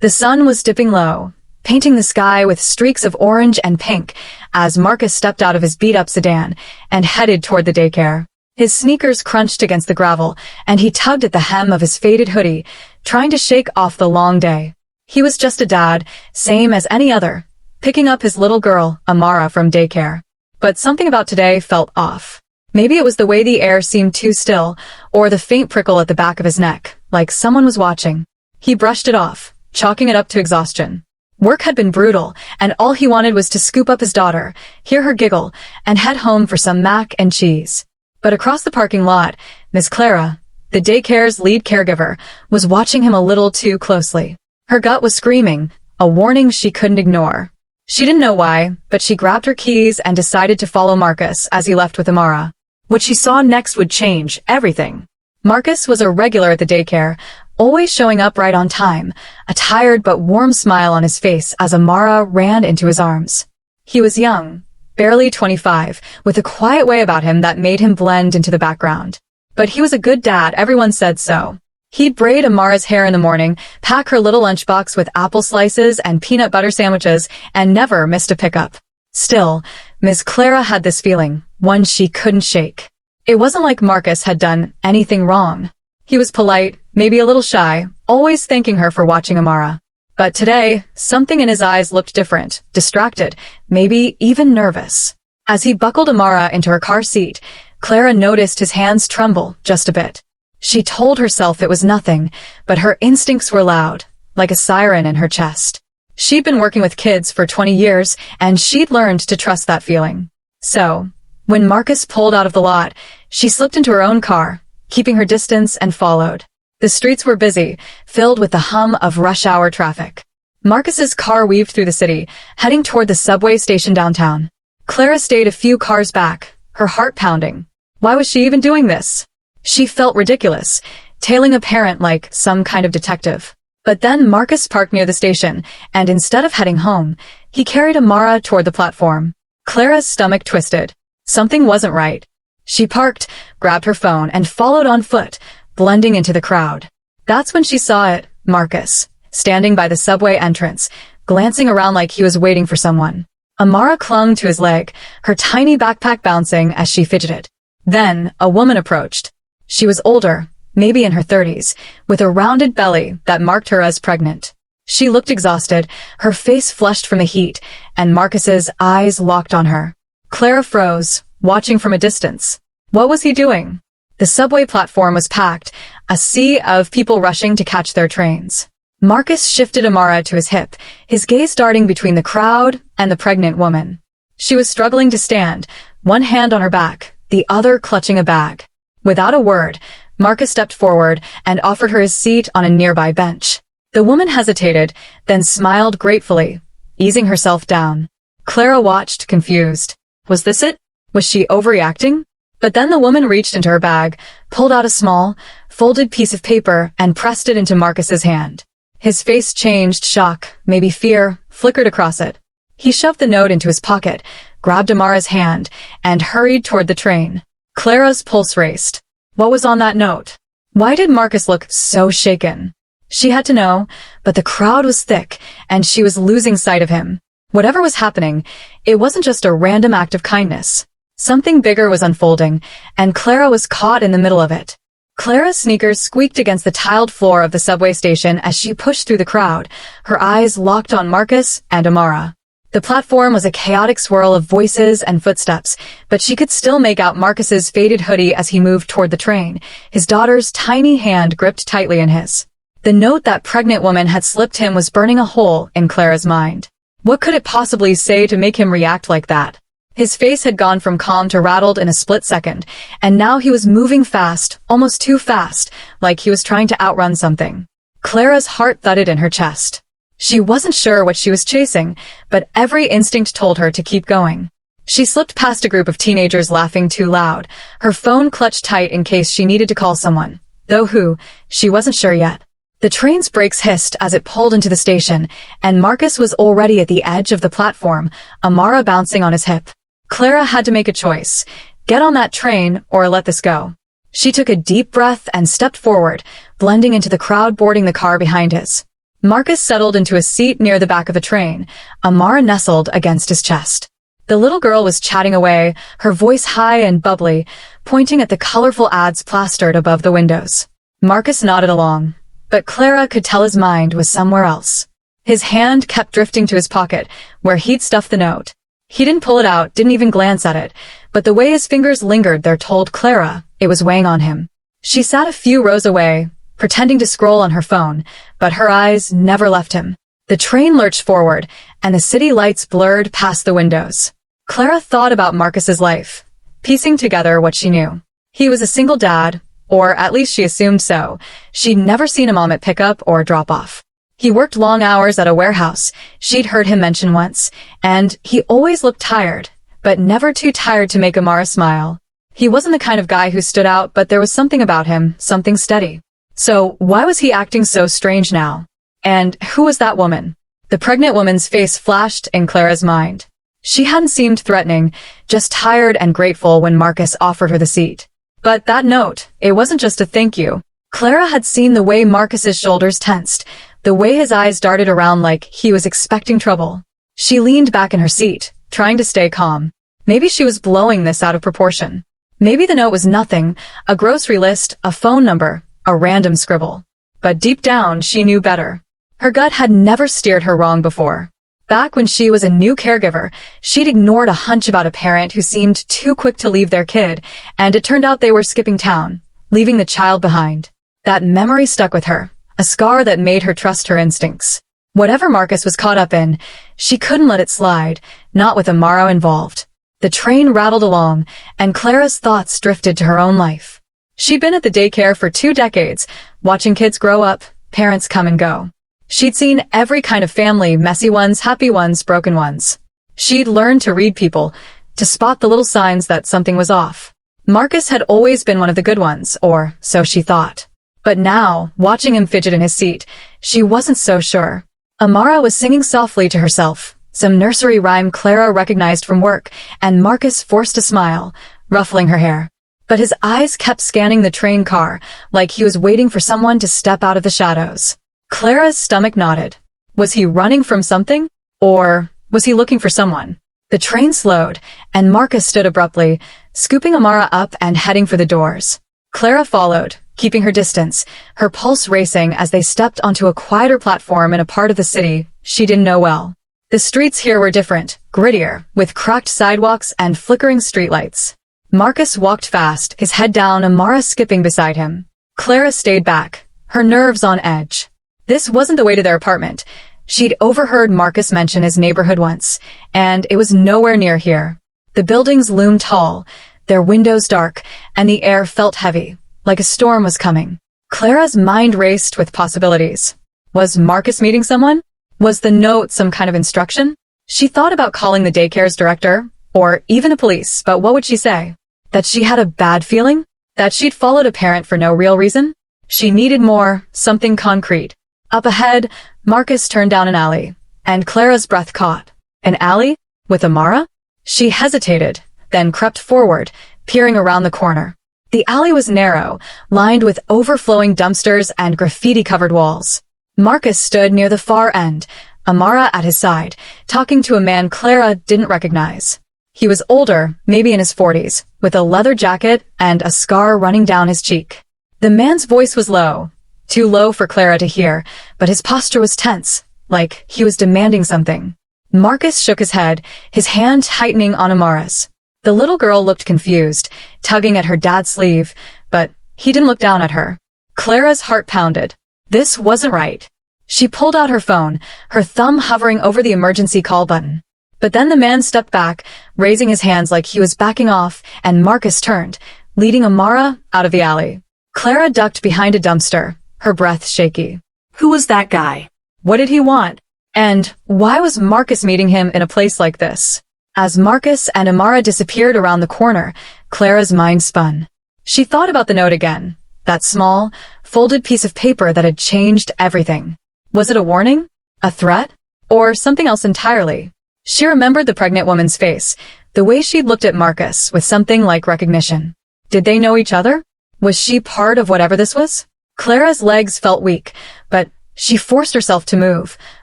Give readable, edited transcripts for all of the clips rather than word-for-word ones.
The sun was dipping low, painting the sky with streaks of orange and pink as Marcus stepped out of his beat-up sedan and headed toward the daycare. His sneakers crunched against the gravel, and he tugged at the hem of his faded hoodie, trying to shake off the long day. He was just a dad, same as any other, picking up his little girl, Amara, from daycare. But something about today felt off. Maybe it was the way the air seemed too still, or the faint prickle at the back of his neck, like someone was watching. He brushed it off, chalking it up to exhaustion. Work had been brutal, and all he wanted was to scoop up his daughter, hear her giggle, and head home for some mac and cheese. But across the parking lot, Miss Clara, the daycare's lead caregiver, was watching him a little too closely. Her gut was screaming, a warning she couldn't ignore. She didn't know why, but she grabbed her keys and decided to follow Marcus as he left with Amara. What she saw next would change everything. Marcus was a regular at the daycare, always showing up right on time, a tired but warm smile on his face as Amara ran into his arms. He was young, barely 25, with a quiet way about him that made him blend into the background. But he was a good dad, everyone said so. He'd braid Amara's hair in the morning, pack her little lunchbox with apple slices and peanut butter sandwiches, and never missed a pickup. Still, Miss Clara had this feeling, one she couldn't shake. It wasn't like Marcus had done anything wrong. He was polite, maybe a little shy, always thanking her for watching Amara. But today, something in his eyes looked different, distracted, maybe even nervous. As he buckled Amara into her car seat, Clara noticed his hands tremble just a bit. She told herself it was nothing, but her instincts were loud, like a siren in her chest. She'd been working with kids for 20 years, and she'd learned to trust that feeling. So, when Marcus pulled out of the lot, she slipped into her own car, keeping her distance, and followed. The streets were busy, filled with the hum of rush-hour traffic. Marcus's car weaved through the city, heading toward the subway station downtown. Clara stayed a few cars back, her heart pounding. Why was she even doing this? She felt ridiculous, tailing a parent like some kind of detective. But then Marcus parked near the station, and instead of heading home, he carried Amara toward the platform. Clara's stomach twisted. Something wasn't right. She parked, grabbed her phone, and followed on foot, blending into the crowd. That's when she saw it, Marcus, standing by the subway entrance, glancing around like he was waiting for someone. Amara clung to his leg, her tiny backpack bouncing as she fidgeted. Then, a woman approached. She was older, maybe in her 30s, with a rounded belly that marked her as pregnant. She looked exhausted, her face flushed from the heat, and Marcus's eyes locked on her. Clara froze, watching from a distance. What was he doing? The subway platform was packed, a sea of people rushing to catch their trains. Marcus shifted Amara to his hip, his gaze darting between the crowd and the pregnant woman. She was struggling to stand, one hand on her back, the other clutching a bag. Without a word, Marcus stepped forward and offered her his seat on a nearby bench. The woman hesitated, then smiled gratefully, easing herself down. Clara watched, confused. Was this it? Was she overreacting? But then the woman reached into her bag, pulled out a small, folded piece of paper, and pressed it into Marcus's hand. His face changed, shock, maybe fear, flickered across it. He shoved the note into his pocket, grabbed Amara's hand, and hurried toward the train. Clara's pulse raced. What was on that note? Why did Marcus look so shaken? She had to know, but the crowd was thick, and she was losing sight of him. Whatever was happening, it wasn't just a random act of kindness. Something bigger was unfolding, and Clara was caught in the middle of it. Clara's sneakers squeaked against the tiled floor of the subway station as she pushed through the crowd, her eyes locked on Marcus and Amara. The platform was a chaotic swirl of voices and footsteps, but she could still make out Marcus's faded hoodie as he moved toward the train, his daughter's tiny hand gripped tightly in his. The note that pregnant woman had slipped him was burning a hole in Clara's mind. What could it possibly say to make him react like that? His face had gone from calm to rattled in a split second, and now he was moving fast, almost too fast, like he was trying to outrun something. Clara's heart thudded in her chest. She wasn't sure what she was chasing, but every instinct told her to keep going. She slipped past a group of teenagers laughing too loud, her phone clutched tight in case she needed to call someone. Though who, she wasn't sure yet. The train's brakes hissed as it pulled into the station, and Marcus was already at the edge of the platform, Amara bouncing on his hip. Clara had to make a choice. Get on that train or let this go. She took a deep breath and stepped forward, blending into the crowd boarding the car behind his. Marcus settled into a seat near the back of the train, Amara nestled against his chest. The little girl was chatting away, her voice high and bubbly, pointing at the colorful ads plastered above the windows. Marcus nodded along, but Clara could tell his mind was somewhere else. His hand kept drifting to his pocket, where he'd stuffed the note. He didn't pull it out, didn't even glance at it, but the way his fingers lingered there told Clara it was weighing on him. She sat a few rows away, pretending to scroll on her phone, but her eyes never left him. The train lurched forward, and the city lights blurred past the windows. Clara thought about Marcus's life, piecing together what she knew. He was a single dad, or at least she assumed so. She'd never seen him at pickup or drop-off. He worked long hours at a warehouse, she'd heard him mention once, and he always looked tired, but never too tired to make Amara smile. He wasn't the kind of guy who stood out, but there was something about him, something steady. So why was he acting so strange now? And who was that woman? The pregnant woman's face flashed in Clara's mind. She hadn't seemed threatening, just tired and grateful when Marcus offered her the seat. But that note, it wasn't just a thank you. Clara had seen the way Marcus's shoulders tensed, the way his eyes darted around like he was expecting trouble. She leaned back in her seat, trying to stay calm. Maybe she was blowing this out of proportion. Maybe the note was nothing, a grocery list, a phone number, a random scribble. But deep down, she knew better. Her gut had never steered her wrong before. Back when she was a new caregiver, she'd ignored a hunch about a parent who seemed too quick to leave their kid, and it turned out they were skipping town, leaving the child behind. That memory stuck with her, a scar that made her trust her instincts. Whatever Marcus was caught up in, she couldn't let it slide, not with Amara involved. The train rattled along, and Clara's thoughts drifted to her own life. She'd been at the daycare for 2 decades, watching kids grow up, parents come and go. She'd seen every kind of family, messy ones, happy ones, broken ones. She'd learned to read people, to spot the little signs that something was off. Marcus had always been one of the good ones, or so she thought. But now, watching him fidget in his seat, she wasn't so sure. Amara was singing softly to herself, some nursery rhyme Clara recognized from work, and Marcus forced a smile, ruffling her hair. But his eyes kept scanning the train car, like he was waiting for someone to step out of the shadows. Clara's stomach knotted. Was he running from something? Or was he looking for someone? The train slowed, and Marcus stood abruptly, scooping Amara up and heading for the doors. Clara followed, keeping her distance, her pulse racing as they stepped onto a quieter platform in a part of the city she didn't know well. The streets here were different, grittier, with cracked sidewalks and flickering streetlights. Marcus walked fast, his head down, Amara skipping beside him. Clara stayed back, her nerves on edge. This wasn't the way to their apartment. She'd overheard Marcus mention his neighborhood once, and it was nowhere near here. The buildings loomed tall, their windows dark, and the air felt heavy, like a storm was coming. Clara's mind raced with possibilities. Was Marcus meeting someone? Was the note some kind of instruction? She thought about calling the daycare's director, or even the police, but what would she say? That she had a bad feeling? That she'd followed a parent for no real reason? She needed more, something concrete. Up ahead, Marcus turned down an alley, and Clara's breath caught. An alley? With Amara? She hesitated, then crept forward, peering around the corner. The alley was narrow, lined with overflowing dumpsters and graffiti-covered walls. Marcus stood near the far end, Amara at his side, talking to a man Clara didn't recognize. He was older, maybe in his 40s, with a leather jacket and a scar running down his cheek. The man's voice was low, too low for Clara to hear, but his posture was tense, like he was demanding something. Marcus shook his head, his hand tightening on Amara's. The little girl looked confused, tugging at her dad's sleeve, but he didn't look down at her. Clara's heart pounded. This wasn't right. She pulled out her phone, her thumb hovering over the emergency call button. But then the man stepped back, raising his hands like he was backing off, and Marcus turned, leading Amara out of the alley. Clara ducked behind a dumpster, her breath shaky. Who was that guy? What did he want? And why was Marcus meeting him in a place like this? As Marcus and Amara disappeared around the corner, Clara's mind spun. She thought about the note again, that small, folded piece of paper that had changed everything. Was it a warning? A threat? Or something else entirely? She remembered the pregnant woman's face, the way she'd looked at Marcus with something like recognition. Did they know each other? Was she part of whatever this was? Clara's legs felt weak, but She forced herself to move,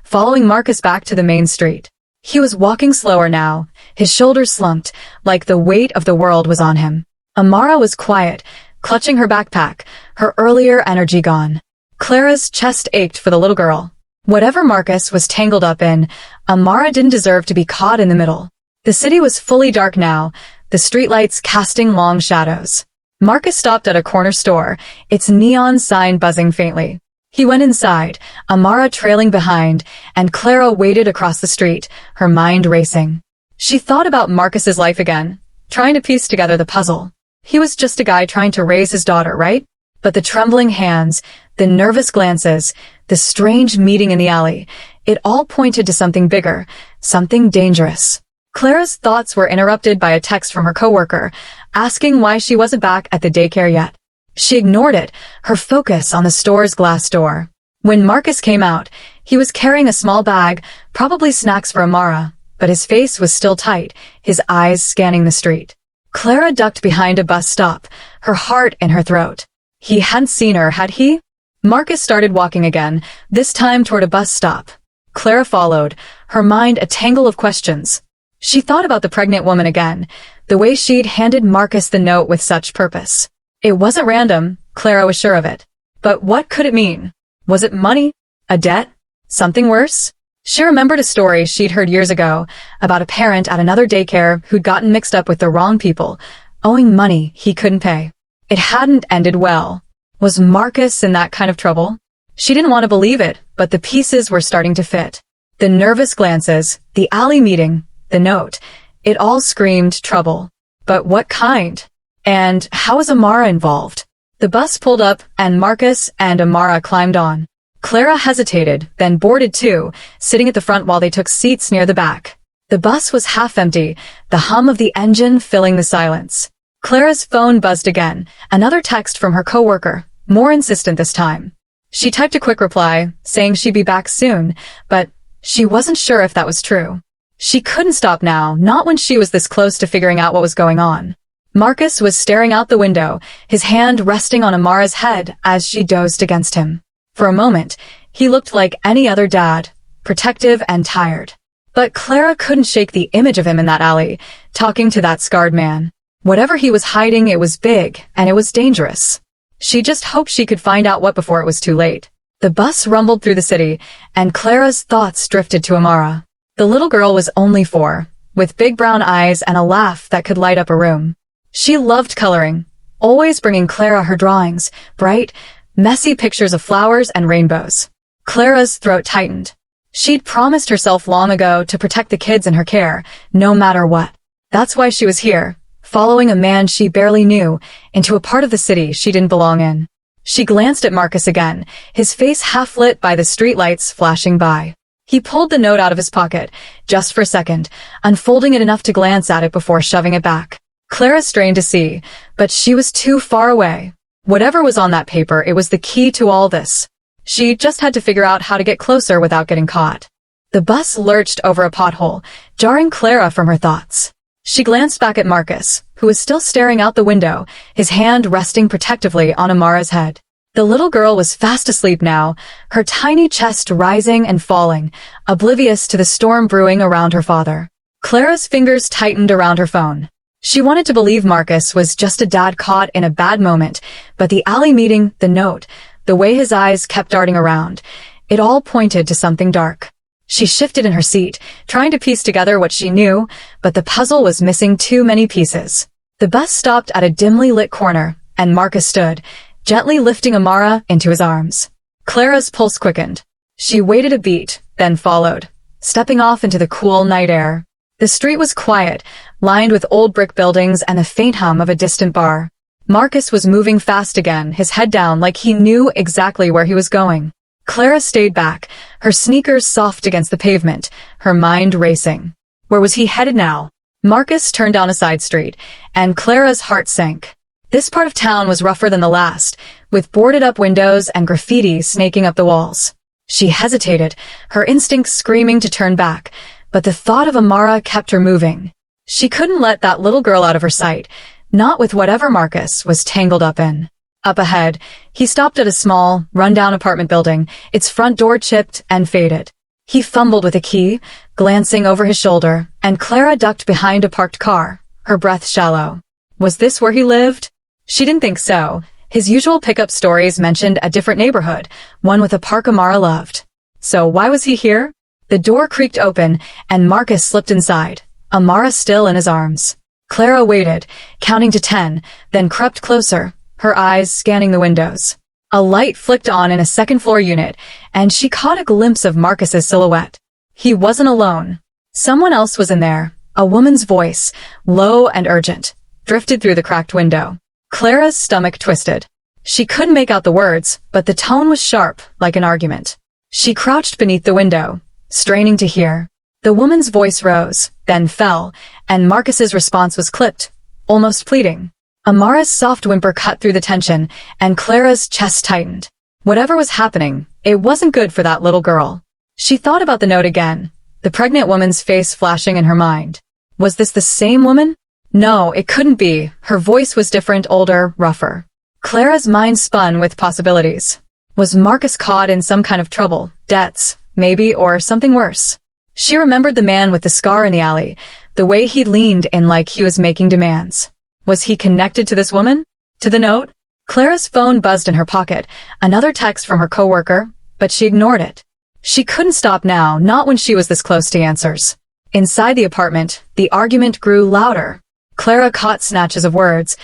following Marcus back to the main street. He was walking slower now, his shoulders slumped, like the weight of the world was on him. Amara was quiet, clutching her backpack, her earlier energy gone. Clara's chest ached for the little girl. Whatever Marcus was tangled up in, Amara didn't deserve to be caught in the middle. The city was fully dark now, the streetlights casting long shadows. Marcus stopped at a corner store, its neon sign buzzing faintly. He went inside, Amara trailing behind, and Clara waited across the street, her mind racing. She thought about Marcus's life again, trying to piece together the puzzle. He was just a guy trying to raise his daughter, right? But the trembling hands, the nervous glances, the strange meeting in the alley, it all pointed to something bigger, something dangerous. Clara's thoughts were interrupted by a text from her coworker, asking why she wasn't back at the daycare yet. She ignored it, her focus on the store's glass door. When Marcus came out, he was carrying a small bag, probably snacks for Amara, but his face was still tight, his eyes scanning the street. Clara ducked behind a bus stop, her heart in her throat. He hadn't seen her, had he? Marcus started walking again, this time toward a bus stop. Clara followed, her mind a tangle of questions. She thought about the pregnant woman again, the way she'd handed Marcus the note with such purpose. It wasn't random, Clara was sure of it. But what could it mean? Was it money? A debt? Something worse? She remembered a story she'd heard years ago about a parent at another daycare who'd gotten mixed up with the wrong people, owing money he couldn't pay. It hadn't ended well. Was Marcus in that kind of trouble? She didn't want to believe it, but the pieces were starting to fit. The nervous glances, the alley meeting, the note, it all screamed trouble. But what kind? And how was Amara involved? The bus pulled up, and Marcus and Amara climbed on. Clara hesitated, then boarded too, sitting at the front while they took seats near the back. The bus was half empty, the hum of the engine filling the silence. Clara's phone buzzed again, another text from her coworker, more insistent this time. She typed a quick reply, saying she'd be back soon, but she wasn't sure if that was true. She couldn't stop now, not when she was this close to figuring out what was going on. Marcus was staring out the window, his hand resting on Amara's head as she dozed against him. For a moment, he looked like any other dad, protective and tired. But Clara couldn't shake the image of him in that alley, talking to that scarred man. Whatever he was hiding, it was big, and it was dangerous. She just hoped she could find out what before it was too late. The bus rumbled through the city, and Clara's thoughts drifted to Amara. The little girl was only 4, with big brown eyes and a laugh that could light up a room. She loved coloring, always bringing Clara her drawings, bright, messy pictures of flowers and rainbows. Clara's throat tightened. She'd promised herself long ago to protect the kids in her care, no matter what. That's why she was here, following a man she barely knew, into a part of the city she didn't belong in. She glanced at Marcus again, his face half lit by the streetlights flashing by. He pulled the note out of his pocket, just for a second, unfolding it enough to glance at it before shoving it back. Clara strained to see, but she was too far away. Whatever was on that paper, it was the key to all this. She just had to figure out how to get closer without getting caught. The bus lurched over a pothole, jarring Clara from her thoughts. She glanced back at Marcus, who was still staring out the window, his hand resting protectively on Amara's head. The little girl was fast asleep now, her tiny chest rising and falling, oblivious to the storm brewing around her father. Clara's fingers tightened around her phone. She wanted to believe Marcus was just a dad caught in a bad moment, but the alley meeting, the note, the way his eyes kept darting around, it all pointed to something dark. She shifted in her seat, trying to piece together what she knew, but the puzzle was missing too many pieces. The bus stopped at a dimly lit corner, and Marcus stood, gently lifting Amara into his arms. Clara's pulse quickened. She waited a beat, then followed, stepping off into the cool night air. The street was quiet, lined with old brick buildings and the faint hum of a distant bar. Marcus was moving fast again, his head down like he knew exactly where he was going. Clara stayed back, her sneakers soft against the pavement, her mind racing. Where was he headed now? Marcus turned down a side street, and Clara's heart sank. This part of town was rougher than the last, with boarded-up windows and graffiti snaking up the walls. She hesitated, her instincts screaming to turn back, but the thought of Amara kept her moving. She couldn't let that little girl out of her sight, not with whatever Marcus was tangled up in. Up ahead, he stopped at a small, run-down apartment building, its front door chipped and faded. He fumbled with a key, glancing over his shoulder, and Clara ducked behind a parked car, her breath shallow. Was this where he lived? She didn't think so. His usual pickup stories mentioned a different neighborhood, one with a park Amara loved. So why was he here? The door creaked open, and Marcus slipped inside, Amara still in his arms. Clara waited, counting to 10, then crept closer, her eyes scanning the windows. A light flicked on in a second-floor unit, and she caught a glimpse of Marcus's silhouette. He wasn't alone. Someone else was in there. A woman's voice, low and urgent, drifted through the cracked window. Clara's stomach twisted. She couldn't make out the words, but the tone was sharp, like an argument. She crouched beneath the window, straining to hear. The woman's voice rose, then fell, and Marcus's response was clipped, almost pleading. Amara's soft whimper cut through the tension, and Clara's chest tightened. Whatever was happening, it wasn't good for that little girl. She thought about the note again, the pregnant woman's face flashing in her mind. Was this the same woman? No, it couldn't be. Her voice was different, older, rougher. Clara's mind spun with possibilities. Was Marcus caught in some kind of trouble, debts, maybe, or something worse? She remembered the man with the scar in the alley, the way he leaned in like he was making demands. Was he connected to this woman? To the note? Clara's phone buzzed in her pocket, another text from her coworker, but she ignored it. She couldn't stop now, not when she was this close to answers. Inside the apartment, the argument grew louder. Clara caught snatches of words.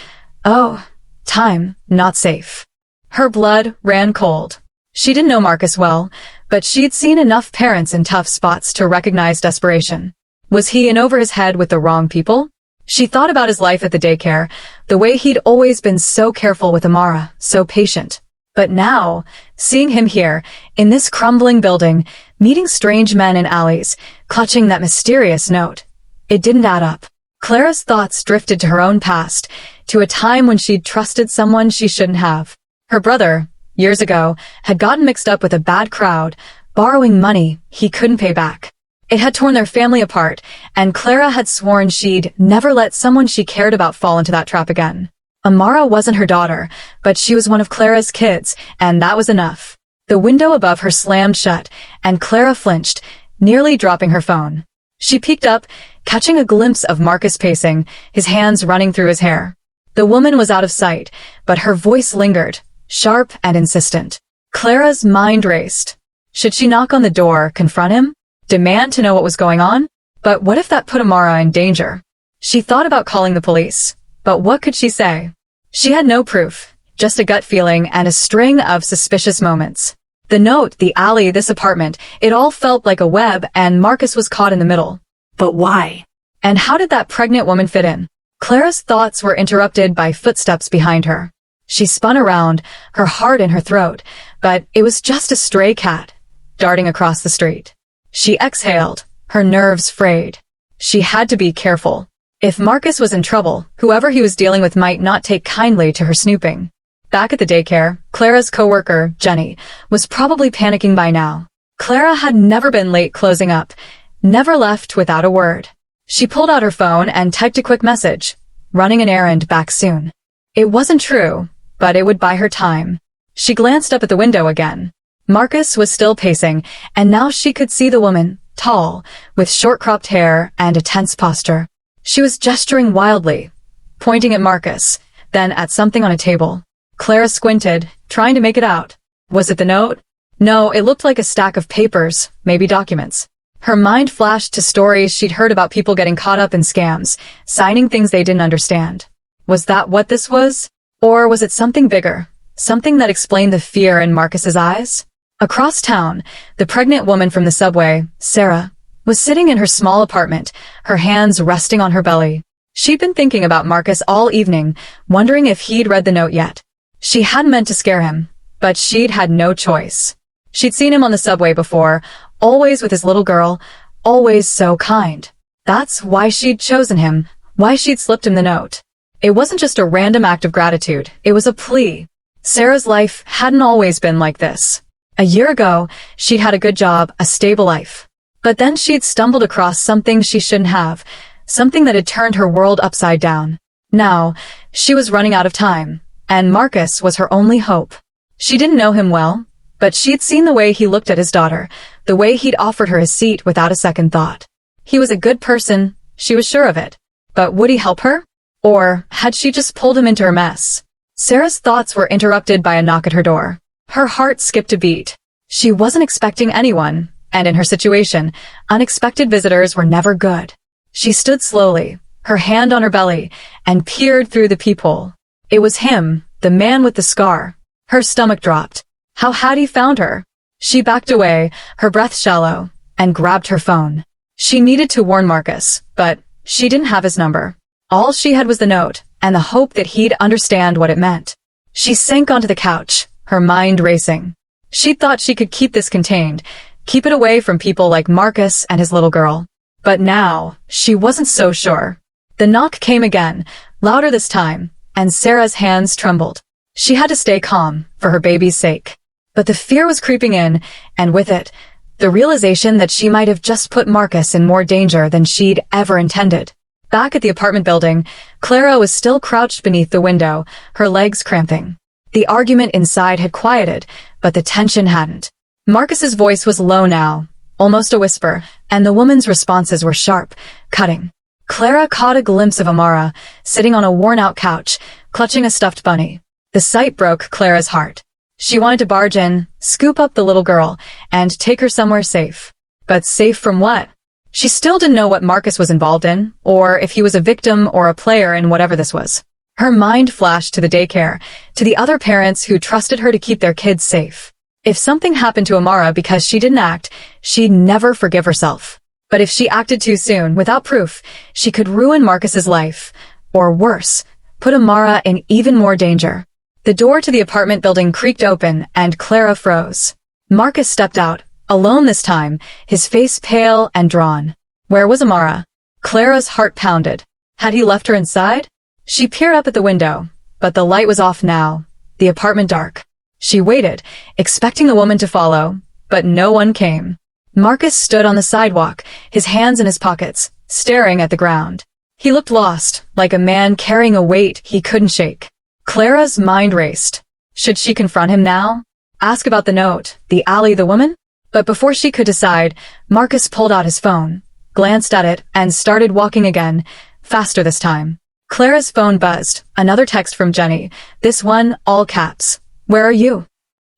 Oh, time, not safe. Her blood ran cold. She didn't know Marcus well, but she'd seen enough parents in tough spots to recognize desperation. Was he in over his head with the wrong people? She thought about his life at the daycare, the way he'd always been so careful with Amara, so patient. But now, seeing him here, in this crumbling building, meeting strange men in alleys, clutching that mysterious note, it didn't add up. Clara's thoughts drifted to her own past, to a time when she'd trusted someone she shouldn't have. Her brother, years ago, had gotten mixed up with a bad crowd, borrowing money he couldn't pay back. It had torn their family apart, and Clara had sworn she'd never let someone she cared about fall into that trap again. Amara wasn't her daughter, but she was one of Clara's kids, and that was enough. The window above her slammed shut, and Clara flinched, nearly dropping her phone. She peeked up, catching a glimpse of Marcus pacing, his hands running through his hair. The woman was out of sight, but her voice lingered, sharp and insistent. Clara's mind raced. Should she knock on the door, confront him? Demand to know what was going on? But what if that put Amara in danger? She thought about calling the police, but what could she say? She had no proof, just a gut feeling and a string of suspicious moments. The note, the alley, this apartment, it all felt like a web, and Marcus was caught in the middle. But why? And how did that pregnant woman fit in? Clara's thoughts were interrupted by footsteps behind her. She spun around, her heart in her throat, but it was just a stray cat, darting across the street. She exhaled, her nerves frayed. She had to be careful. If Marcus was in trouble, whoever he was dealing with might not take kindly to her snooping. Back at the daycare, Clara's coworker, Jenny, was probably panicking by now. Clara had never been late closing up, never left without a word. She pulled out her phone and typed a quick message, running an errand, back soon. It wasn't true, but it would buy her time. She glanced up at the window again. Marcus was still pacing, and now she could see the woman, tall, with short-cropped hair and a tense posture. She was gesturing wildly, pointing at Marcus, then at something on a table. Clara squinted, trying to make it out. Was it the note? No, it looked like a stack of papers, maybe documents. Her mind flashed to stories she'd heard about people getting caught up in scams, signing things they didn't understand. Was that what this was? Or was it something bigger? Something that explained the fear in Marcus's eyes? Across town, the pregnant woman from the subway, Sarah, was sitting in her small apartment, her hands resting on her belly. She'd been thinking about Marcus all evening, wondering if he'd read the note yet. She hadn't meant to scare him, but she'd had no choice. She'd seen him on the subway before, always with his little girl, always so kind. That's why she'd chosen him, why she'd slipped him the note. It wasn't just a random act of gratitude, it was a plea. Sarah's life hadn't always been like this. A year ago, she'd had a good job, a stable life. But then she'd stumbled across something she shouldn't have, something that had turned her world upside down. Now, she was running out of time, and Marcus was her only hope. She didn't know him well, but she'd seen the way he looked at his daughter, the way he'd offered her his seat without a second thought. He was a good person, she was sure of it. But would he help her? Or had she just pulled him into her mess? Sarah's thoughts were interrupted by a knock at her door. Her heart skipped a beat. She wasn't expecting anyone, and in her situation, unexpected visitors were never good. She stood slowly, her hand on her belly, and peered through the peephole. It was him, the man with the scar. Her stomach dropped. How had he found her? She backed away, her breath shallow, and grabbed her phone. She needed to warn Marcus, but she didn't have his number. All she had was the note, and the hope that he'd understand what it meant. She sank onto the couch, her mind racing. She thought she could keep this contained, keep it away from people like Marcus and his little girl. But now, she wasn't so sure. The knock came again, louder this time, and Sarah's hands trembled. She had to stay calm, for her baby's sake. But the fear was creeping in, and with it, the realization that she might have just put Marcus in more danger than she'd ever intended. Back at the apartment building, Clara was still crouched beneath the window, her legs cramping. The argument inside had quieted, but the tension hadn't. Marcus's voice was low now, almost a whisper, and the woman's responses were sharp, cutting. Clara caught a glimpse of Amara, sitting on a worn-out couch, clutching a stuffed bunny. The sight broke Clara's heart. She wanted to barge in, scoop up the little girl, and take her somewhere safe. But safe from what? She still didn't know what Marcus was involved in, or if he was a victim or a player in whatever this was. Her mind flashed to the daycare, to the other parents who trusted her to keep their kids safe. If something happened to Amara because she didn't act, she'd never forgive herself. But if she acted too soon, without proof, she could ruin Marcus's life. Or worse, put Amara in even more danger. The door to the apartment building creaked open, and Clara froze. Marcus stepped out, alone this time, his face pale and drawn. Where was Amara? Clara's heart pounded. Had he left her inside? She peered up at the window, but the light was off now, the apartment dark. She waited, expecting the woman to follow, but no one came. Marcus stood on the sidewalk, his hands in his pockets, staring at the ground. He looked lost, like a man carrying a weight he couldn't shake. Clara's mind raced. Should she confront him now? Ask about the note, the alley, the woman? But before she could decide, Marcus pulled out his phone, glanced at it, and started walking again, faster this time. Clara's phone buzzed, another text from Jenny, this one, all caps. Where are you?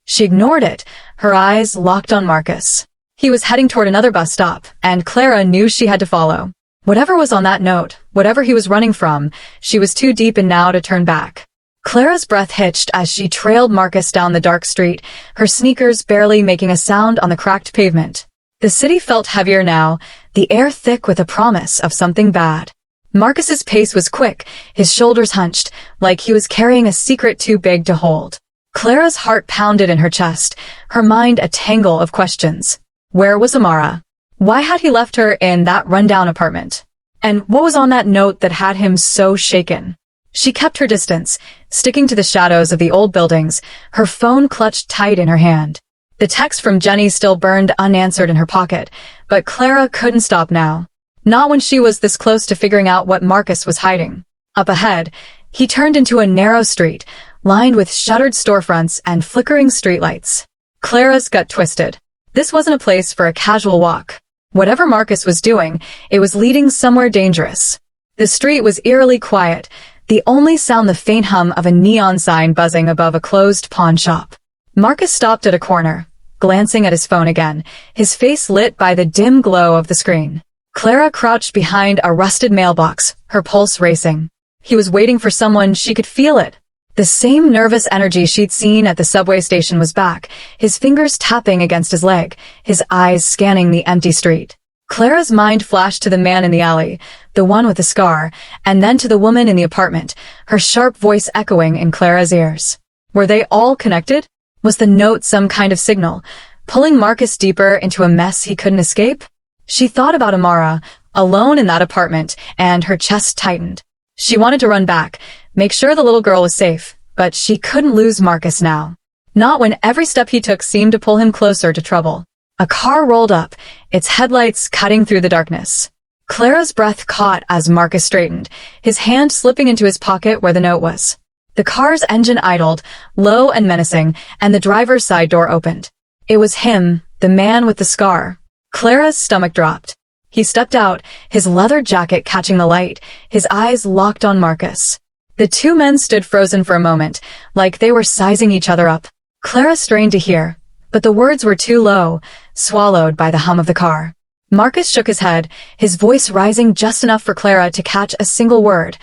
She ignored it, her eyes locked on Marcus. He was heading toward another bus stop, and Clara knew she had to follow. Whatever was on that note, whatever he was running from, she was too deep in now to turn back. Clara's breath hitched as she trailed Marcus down the dark street, her sneakers barely making a sound on the cracked pavement. The city felt heavier now, the air thick with a promise of something bad. Marcus's pace was quick, his shoulders hunched, like he was carrying a secret too big to hold. Clara's heart pounded in her chest, her mind a tangle of questions. Where was Amara? Why had he left her in that rundown apartment? And what was on that note that had him so shaken? She kept her distance, sticking to the shadows of the old buildings, her phone clutched tight in her hand. The text from Jenny still burned unanswered in her pocket, but Clara couldn't stop now. Not when she was this close to figuring out what Marcus was hiding. Up ahead, he turned into a narrow street, lined with shuttered storefronts and flickering streetlights. Clara's gut twisted. This wasn't a place for a casual walk. Whatever Marcus was doing, it was leading somewhere dangerous. The street was eerily quiet, the only sound the faint hum of a neon sign buzzing above a closed pawn shop. Marcus stopped at a corner, glancing at his phone again, his face lit by the dim glow of the screen. Clara crouched behind a rusted mailbox, her pulse racing. He was waiting for someone, she could feel it. The same nervous energy she'd seen at the subway station was back, his fingers tapping against his leg, his eyes scanning the empty street. Clara's mind flashed to the man in the alley, the one with the scar, and then to the woman in the apartment, her sharp voice echoing in Clara's ears. Were they all connected? Was the note some kind of signal, pulling Marcus deeper into a mess he couldn't escape? She thought about Amara, alone in that apartment, and her chest tightened. She wanted to run back, make sure the little girl was safe, but she couldn't lose Marcus now. Not when every step he took seemed to pull him closer to trouble. A car rolled up, its headlights cutting through the darkness. Clara's breath caught as Marcus straightened, his hand slipping into his pocket where the note was. The car's engine idled, low and menacing, and the driver's side door opened. It was him, the man with the scar. Clara's stomach dropped. He stepped out, his leather jacket catching the light, his eyes locked on Marcus. The two men stood frozen for a moment, like they were sizing each other up. Clara strained to hear, but the words were too low, swallowed by the hum of the car. Marcus shook his head, his voice rising just enough for Clara to catch a single word.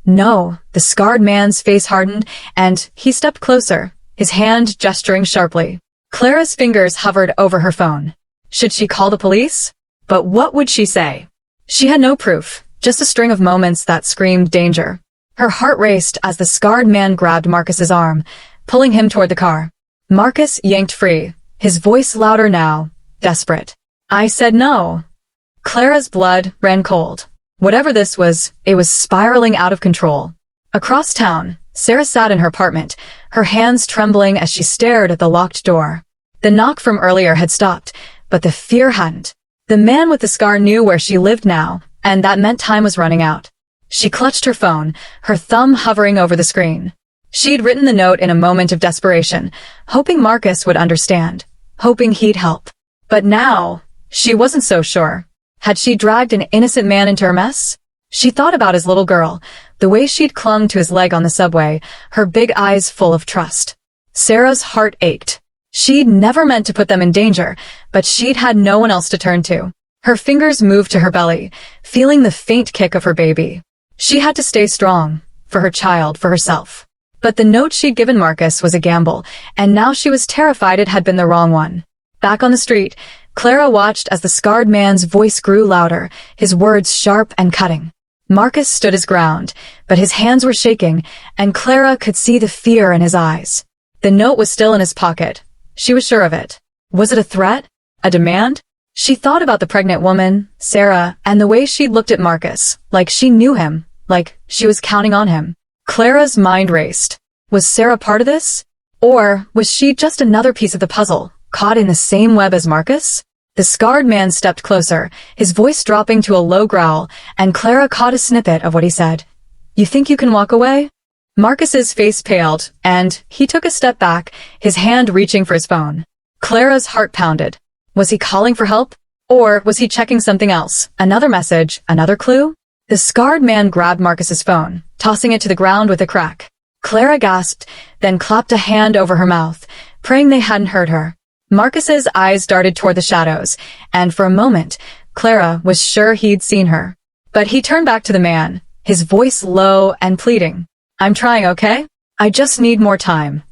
No. The scarred man's face hardened, and he stepped closer, his hand gesturing sharply. Clara's fingers hovered over her phone. Should she call the police? But what would she say? She had no proof, just a string of moments that screamed danger. Her heart raced as the scarred man grabbed Marcus's arm, pulling him toward the car. Marcus yanked free, his voice louder now, desperate. I said no. Clara's blood ran cold. Whatever this was, it was spiraling out of control. Across town, Sarah sat in her apartment, her hands trembling as she stared at the locked door. The knock from earlier had stopped, but the fear hadn't. The man with the scar knew where she lived now, and that meant time was running out. She clutched her phone, her thumb hovering over the screen. She'd written the note in a moment of desperation, hoping Marcus would understand, hoping he'd help. But now, she wasn't so sure. Had she dragged an innocent man into her mess? She thought about his little girl, the way she'd clung to his leg on the subway, her big eyes full of trust. Sarah's heart ached. She'd never meant to put them in danger, but she'd had no one else to turn to. Her fingers moved to her belly, feeling the faint kick of her baby. She had to stay strong, for her child, for herself. But the note she'd given Marcus was a gamble, and now she was terrified it had been the wrong one. Back on the street, Clara watched as the scarred man's voice grew louder, his words sharp and cutting. Marcus stood his ground, but his hands were shaking, and Clara could see the fear in his eyes. The note was still in his pocket. She was sure of it. Was it a threat? A demand? She thought about the pregnant woman, Sarah, and the way she'd looked at Marcus, like she knew him, like she was counting on him. Clara's mind raced. Was Sarah part of this? Or was she just another piece of the puzzle, caught in the same web as Marcus? The scarred man stepped closer, his voice dropping to a low growl, and Clara caught a snippet of what he said. You think you can walk away? Marcus's face paled, and he took a step back, his hand reaching for his phone. Clara's heart pounded. Was he calling for help? Or was he checking something else? Another message? Another clue? The scarred man grabbed Marcus's phone, tossing it to the ground with a crack. Clara gasped, then clapped a hand over her mouth, praying they hadn't heard her. Marcus's eyes darted toward the shadows, and for a moment, Clara was sure he'd seen her. But he turned back to the man, his voice low and pleading. I'm trying, okay? I just need more time.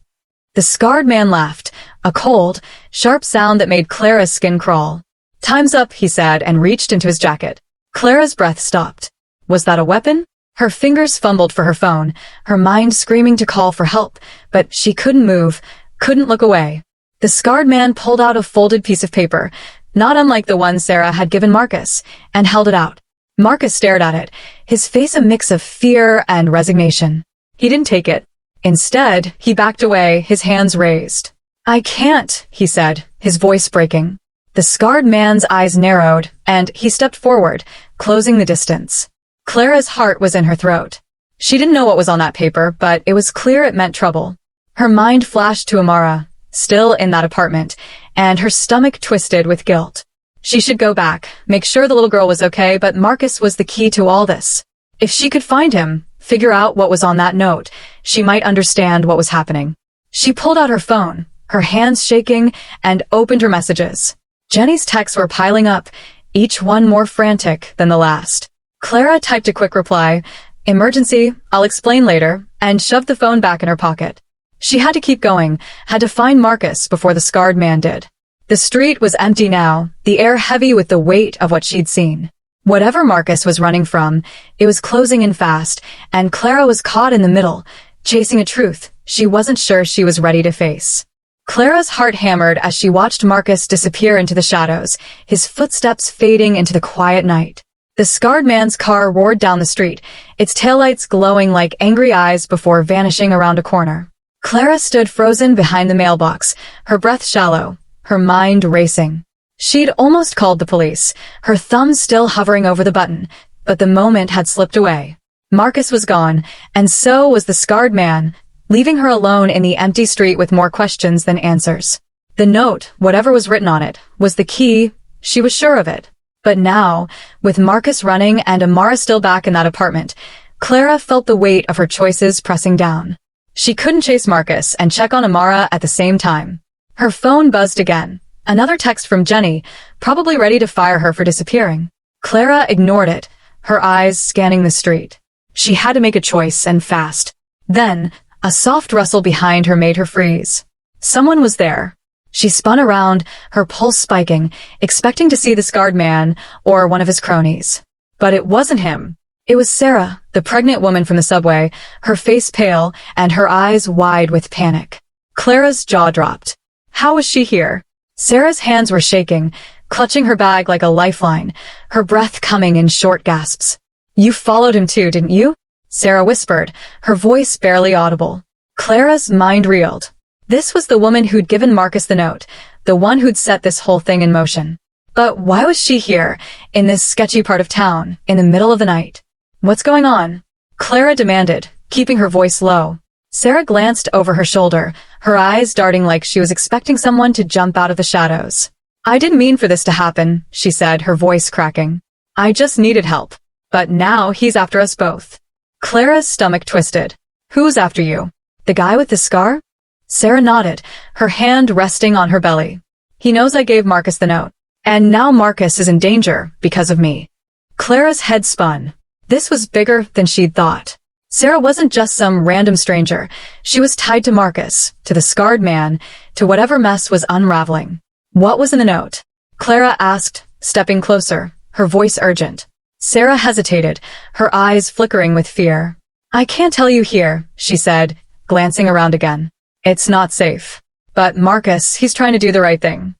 The scarred man laughed, a cold, sharp sound that made Clara's skin crawl. Time's up, he said, and reached into his jacket. Clara's breath stopped. Was that a weapon? Her fingers fumbled for her phone, her mind screaming to call for help, but she couldn't move, couldn't look away. The scarred man pulled out a folded piece of paper, not unlike the one Sarah had given Marcus, and held it out. Marcus stared at it, his face a mix of fear and resignation. He didn't take it. Instead, he backed away, his hands raised. I can't, he said, his voice breaking. The scarred man's eyes narrowed, and he stepped forward, closing the distance. Clara's heart was in her throat. She didn't know what was on that paper, but it was clear it meant trouble. Her mind flashed to Amara, still in that apartment, and her stomach twisted with guilt. She should go back, make sure the little girl was okay, but Marcus was the key to all this. If she could find him, figure out what was on that note, she might understand what was happening. She pulled out her phone, her hands shaking, and opened her messages. Jenny's texts were piling up, each one more frantic than the last. Clara typed a quick reply, emergency, I'll explain later, and shoved the phone back in her pocket. She had to keep going, had to find Marcus before the scarred man did. The street was empty now, the air heavy with the weight of what she'd seen. Whatever Marcus was running from, it was closing in fast, and Clara was caught in the middle, chasing a truth she wasn't sure she was ready to face. Clara's heart hammered as she watched Marcus disappear into the shadows, his footsteps fading into the quiet night. The scarred man's car roared down the street, its taillights glowing like angry eyes before vanishing around a corner. Clara stood frozen behind the mailbox, her breath shallow, her mind racing. She'd almost called the police, her thumb still hovering over the button, but the moment had slipped away. Marcus was gone, and so was the scarred man, leaving her alone in the empty street with more questions than answers. The note, whatever was written on it, was the key. She was sure of it. But now, with Marcus running and Amara still back in that apartment, Clara felt the weight of her choices pressing down. She couldn't chase Marcus and check on Amara at the same time. Her phone buzzed again. Another text from Jenny, probably ready to fire her for disappearing. Clara ignored it, her eyes scanning the street. She had to make a choice, and fast. Then, a soft rustle behind her made her freeze. Someone was there. She spun around, her pulse spiking, expecting to see the scarred man or one of his cronies. But it wasn't him. It was Sarah, the pregnant woman from the subway, her face pale and her eyes wide with panic. Clara's jaw dropped. How was she here? Sarah's hands were shaking, clutching her bag like a lifeline, her breath coming in short gasps. You followed him too, didn't you? Sarah whispered, her voice barely audible. Clara's mind reeled. This was the woman who'd given Marcus the note, the one who'd set this whole thing in motion. But why was she here, in this sketchy part of town, in the middle of the night? What's going on? Clara demanded, keeping her voice low. Sarah glanced over her shoulder, her eyes darting like she was expecting someone to jump out of the shadows. I didn't mean for this to happen, she said, her voice cracking. I just needed help. But now he's after us both. Clara's stomach twisted. Who's after you? The guy with the scar? Sarah nodded, her hand resting on her belly. He knows I gave Marcus the note. And now Marcus is in danger because of me. Clara's head spun. This was bigger than she'd thought. Sarah wasn't just some random stranger. She was tied to Marcus, to the scarred man, to whatever mess was unraveling. What was in the note? Clara asked, stepping closer, her voice urgent. Sarah hesitated, her eyes flickering with fear. I can't tell you here, she said, glancing around again. It's not safe. But Marcus, he's trying to do the right thing.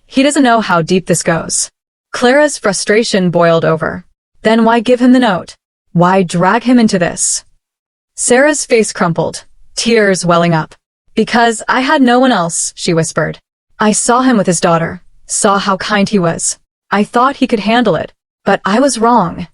He doesn't know how deep this goes. Clara's frustration boiled over. Then why give him the note? Why drag him into this? Sarah's face crumpled, tears welling up. Because I had no one else, she whispered. I saw him with his daughter, saw how kind he was. I thought he could handle it, but I was wrong.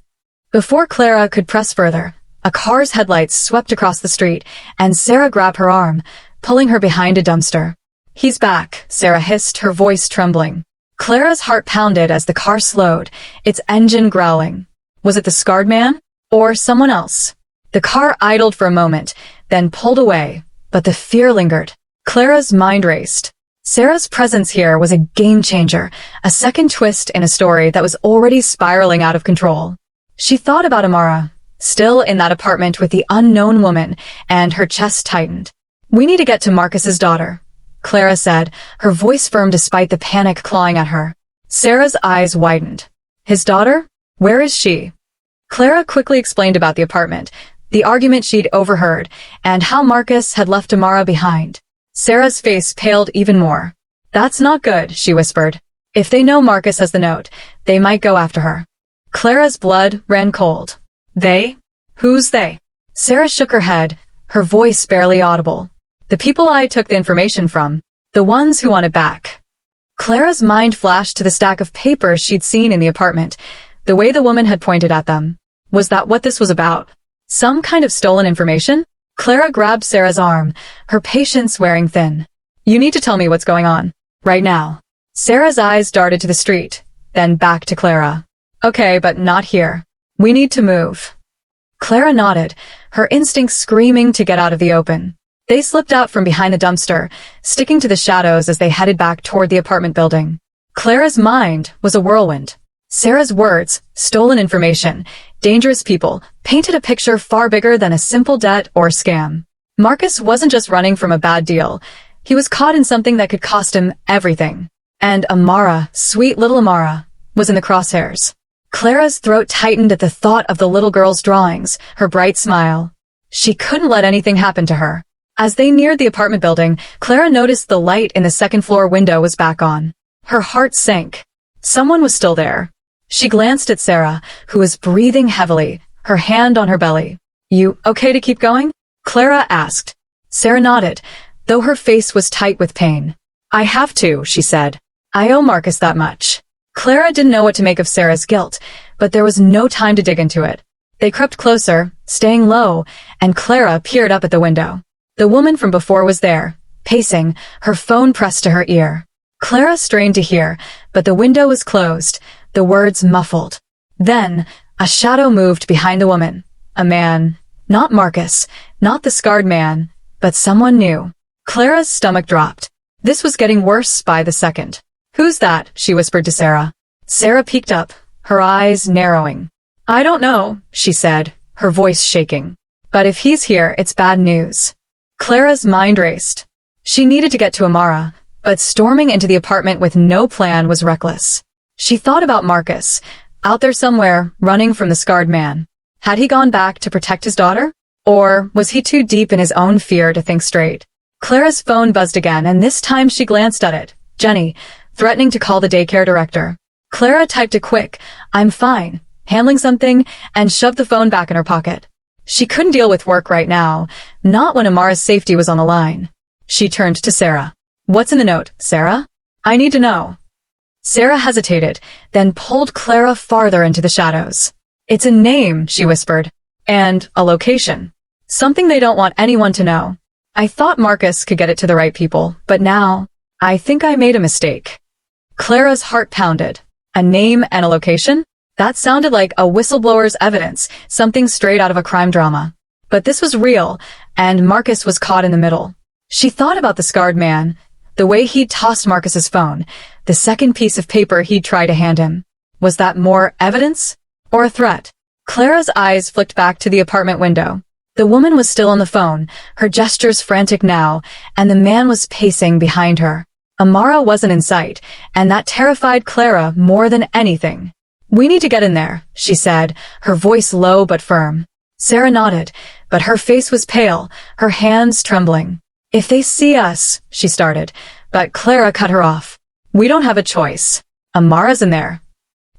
Before Clara could press further, a car's headlights swept across the street, and Sarah grabbed her arm, pulling her behind a dumpster. He's back, Sarah hissed, her voice trembling. Clara's heart pounded as the car slowed, its engine growling. Was it the scarred man? Or someone else? The car idled for a moment, then pulled away, but the fear lingered. Clara's mind raced. Sarah's presence here was a game-changer, a second twist in a story that was already spiraling out of control. She thought about Amara, still in that apartment with the unknown woman, and her chest tightened. We need to get to Marcus's daughter, Clara said, her voice firm despite the panic clawing at her. Sarah's eyes widened. His daughter? Where is she? Clara quickly explained about the apartment, the argument she'd overheard, and how Marcus had left Amara behind. Sarah's face paled even more. That's not good, she whispered. If they know Marcus has the note, they might go after her. Clara's blood ran cold. They? Who's they? Sarah shook her head, her voice barely audible. The people I took the information from. The ones who want it back. Clara's mind flashed to the stack of papers she'd seen in the apartment, the way the woman had pointed at them. Was that what this was about? Some kind of stolen information? Clara grabbed Sarah's arm, her patience wearing thin. You need to tell me what's going on. Right now. Sarah's eyes darted to the street, then back to Clara. Okay, but not here. We need to move. Clara nodded, her instincts screaming to get out of the open. They slipped out from behind the dumpster, sticking to the shadows as they headed back toward the apartment building. Clara's mind was a whirlwind. Sarah's words, stolen information, dangerous people, painted a picture far bigger than a simple debt or scam. Marcus wasn't just running from a bad deal. He was caught in something that could cost him everything. And Amara, sweet little Amara, was in the crosshairs. Clara's throat tightened at the thought of the little girl's drawings, her bright smile. She couldn't let anything happen to her. As they neared the apartment building, Clara noticed the light in the second-floor window was back on. Her heart sank. Someone was still there. She glanced at Sarah, who was breathing heavily, her hand on her belly. You okay to keep going? Clara asked. Sarah nodded, though her face was tight with pain. I have to, she said. I owe Marcus that much. Clara didn't know what to make of Sarah's guilt, but there was no time to dig into it. They crept closer, staying low, and Clara peered up at the window. The woman from before was there, pacing, her phone pressed to her ear. Clara strained to hear, but the window was closed, the words muffled. Then, a shadow moved behind the woman. A man. Not Marcus, not the scarred man, but someone new. Clara's stomach dropped. This was getting worse by the second. "Who's that?" she whispered to Sarah. Sarah peeked up, her eyes narrowing. "I don't know," she said, her voice shaking. "But if he's here, it's bad news." Clara's mind raced. She needed to get to Amara, but storming into the apartment with no plan was reckless. She thought about Marcus, out there somewhere, running from the scarred man. Had he gone back to protect his daughter? Or was he too deep in his own fear to think straight? Clara's phone buzzed again, and this time she glanced at it. Jenny, threatening to call the daycare director. Clara typed a quick, "I'm fine," handling something, and shoved the phone back in her pocket. She couldn't deal with work right now, not when Amara's safety was on the line. She turned to Sarah. "What's in the note, Sarah? I need to know." Sarah hesitated, then pulled Clara farther into the shadows. "It's a name," she whispered, "and a location. Something they don't want anyone to know. I thought Marcus could get it to the right people, but now, I think I made a mistake." Clara's heart pounded. A name and a location? That sounded like a whistleblower's evidence, something straight out of a crime drama. But this was real, and Marcus was caught in the middle. She thought about the scarred man, the way he'd tossed Marcus's phone, the second piece of paper he'd tried to hand him. Was that more evidence? Or a threat? Clara's eyes flicked back to the apartment window. The woman was still on the phone, her gestures frantic now, and the man was pacing behind her. Amara wasn't in sight, and that terrified Clara more than anything. "We need to get in there," she said, her voice low but firm. Sarah nodded, but her face was pale, her hands trembling. "If they see us," she started, but Clara cut her off. "We don't have a choice. Amara's in there."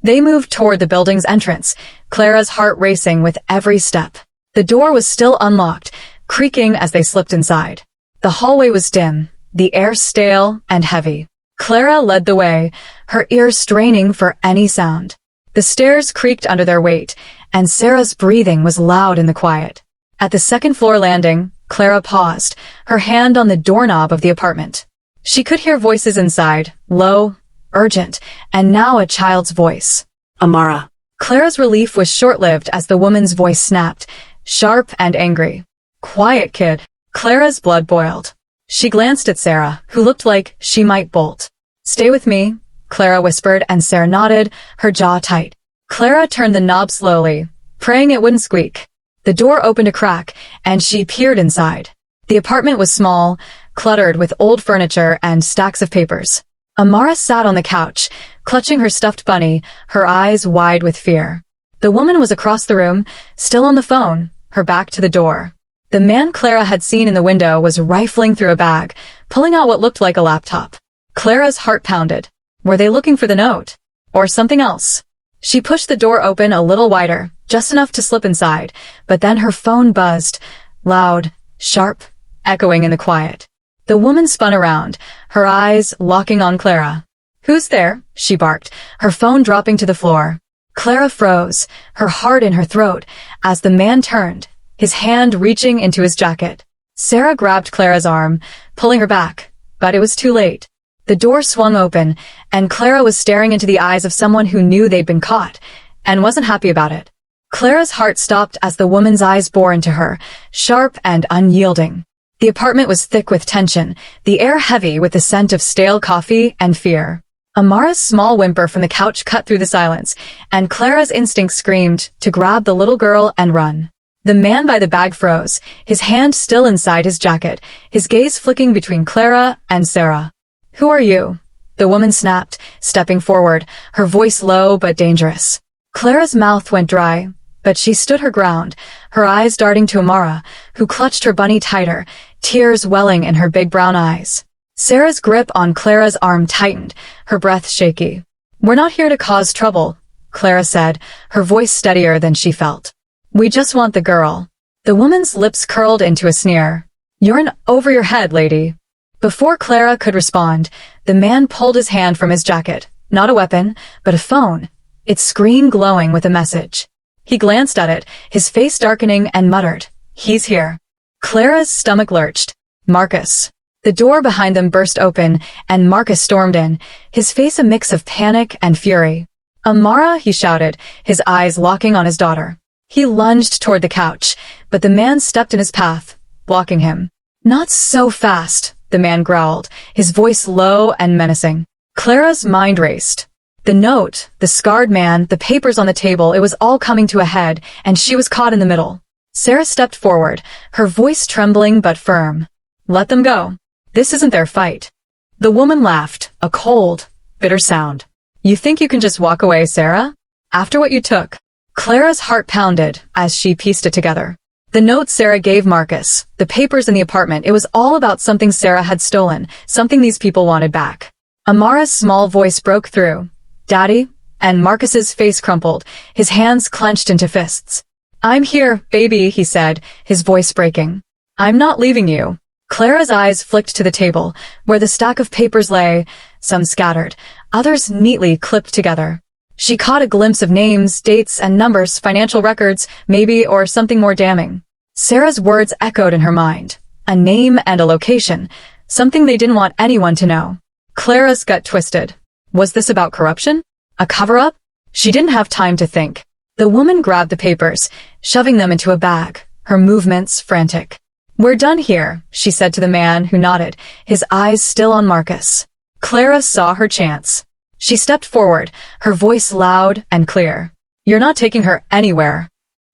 They moved toward the building's entrance, Clara's heart racing with every step. The door was still unlocked, creaking as they slipped inside. The hallway was dim, the air stale and heavy. Clara led the way, her ears straining for any sound. The stairs creaked under their weight, and Sarah's breathing was loud in the quiet. At the second-floor landing, Clara paused, her hand on the doorknob of the apartment. She could hear voices inside, low, urgent, and now a child's voice. "Amara." Clara's relief was short-lived as the woman's voice snapped, sharp and angry. "Quiet, kid." Clara's blood boiled. She glanced at Sarah, who looked like she might bolt. "Stay with me," Clara whispered, and Sarah nodded, her jaw tight. Clara turned the knob slowly, praying it wouldn't squeak. The door opened a crack, and she peered inside. The apartment was small, cluttered with old furniture and stacks of papers. Amara sat on the couch, clutching her stuffed bunny, her eyes wide with fear. The woman was across the room, still on the phone, her back to the door. The man Clara had seen in the window was rifling through a bag, pulling out what looked like a laptop. Clara's heart pounded. Were they looking for the note? Or something else? She pushed the door open a little wider, just enough to slip inside, but then her phone buzzed, loud, sharp, echoing in the quiet. The woman spun around, her eyes locking on Clara. "Who's there?" she barked, her phone dropping to the floor. Clara froze, her heart in her throat, as the man turned, his hand reaching into his jacket. Sarah grabbed Clara's arm, pulling her back, but it was too late. The door swung open, and Clara was staring into the eyes of someone who knew they'd been caught, and wasn't happy about it. Clara's heart stopped as the woman's eyes bore into her, sharp and unyielding. The apartment was thick with tension, the air heavy with the scent of stale coffee and fear. Amara's small whimper from the couch cut through the silence, and Clara's instinct screamed to grab the little girl and run. The man by the bag froze, his hand still inside his jacket, his gaze flicking between Clara and Sarah. "Who are you?" the woman snapped, stepping forward, her voice low but dangerous. Clara's mouth went dry, but she stood her ground, her eyes darting to Amara, who clutched her bunny tighter, tears welling in her big brown eyes. Sarah's grip on Clara's arm tightened, her breath shaky. "We're not here to cause trouble," Clara said, her voice steadier than she felt. "We just want the girl." The woman's lips curled into a sneer. "You're in over your head, lady." Before Clara could respond, the man pulled his hand from his jacket, not a weapon, but a phone, its screen glowing with a message. He glanced at it, his face darkening, and muttered, "He's here." Clara's stomach lurched. Marcus. The door behind them burst open, and Marcus stormed in, his face a mix of panic and fury. "Amara," he shouted, his eyes locking on his daughter. He lunged toward the couch, but the man stepped in his path, blocking him. "Not so fast," the man growled, his voice low and menacing. Clara's mind raced. The note, the scarred man, the papers on the table, it was all coming to a head, and she was caught in the middle. Sarah stepped forward, her voice trembling but firm. "Let them go. This isn't their fight." The woman laughed, a cold, bitter sound. "You think you can just walk away, Sarah? After what you took?" Clara's heart pounded as she pieced it together. The note Sarah gave Marcus, the papers in the apartment, it was all about something Sarah had stolen, something these people wanted back. Amara's small voice broke through. "Daddy?" And Marcus's face crumpled, his hands clenched into fists. "I'm here, baby," he said, his voice breaking. "I'm not leaving you." Clara's eyes flicked to the table, where the stack of papers lay, some scattered, others neatly clipped together. She caught a glimpse of names, dates, and numbers, financial records, maybe, or something more damning. Sarah's words echoed in her mind. A name and a location, something they didn't want anyone to know. Clara's gut twisted. Was this about corruption? A cover-up? She didn't have time to think. The woman grabbed the papers, shoving them into a bag, her movements frantic. "We're done here," she said to the man, who nodded, his eyes still on Marcus. Clara saw her chance. She stepped forward, her voice loud and clear. "You're not taking her anywhere."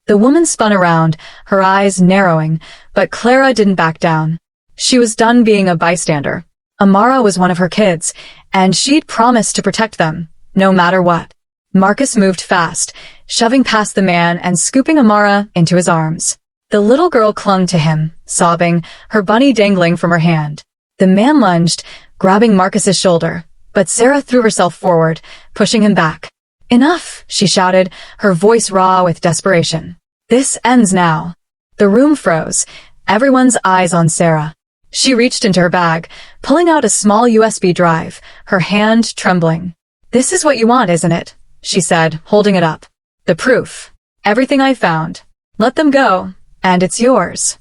The woman spun around, her eyes narrowing, but Clara didn't back down. She was done being a bystander. Amara was one of her kids, and she'd promised to protect them, no matter what. Marcus moved fast, shoving past the man and scooping Amara into his arms. The little girl clung to him, sobbing, her bunny dangling from her hand. The man lunged, grabbing Marcus's shoulder, but Sarah threw herself forward, pushing him back. "Enough," she shouted, her voice raw with desperation. "This ends now." The room froze, everyone's eyes on Sarah. She reached into her bag, pulling out a small USB drive, her hand trembling. "This is what you want, isn't it?" she said, holding it up. "The proof. Everything I found. Let them go, and it's yours."